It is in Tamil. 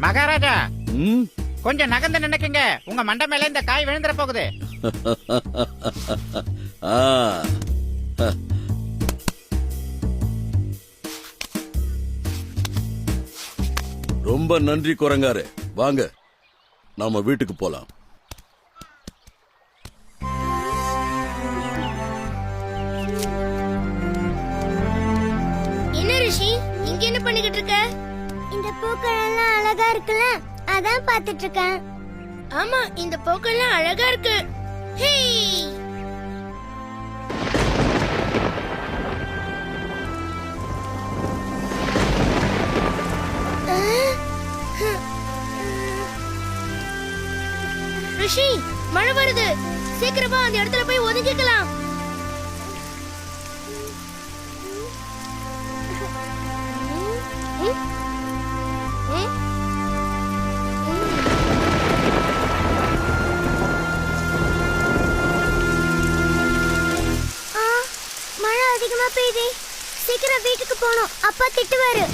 மகாராஜா ம்? கொஞ்சம் நகர்ந்து நினைக்குங்க, உங்க மண்டை மேல இந்த காய் விழுந்துற போகுது. ஆ. ரொம்ப நன்றி குரங்காரு. வாங்க நாம வீட்டுக்கு போலாம். என்ன ரிஷி, இங்க என்ன பண்ணிக்கிட்டு இருக்க? இந்த பூக்கள் எல்லாம் அழகா இருக்குல்ல, அதான் பாத்துட்டு இருக்கேன். ஆமா, இந்த பூக்கள் எல்லாம் அழகா இருக்கு. ஹே! ரிஷி, மழை வருது. சீக்கிரமா அந்த இடத்துல போய் ஒதுங்கிக்கலாம். மழை அதிகமா பெய்யுது. சீக்கிரம் வீட்டுக்கு போகணும், அப்பா திட்டுவாரு.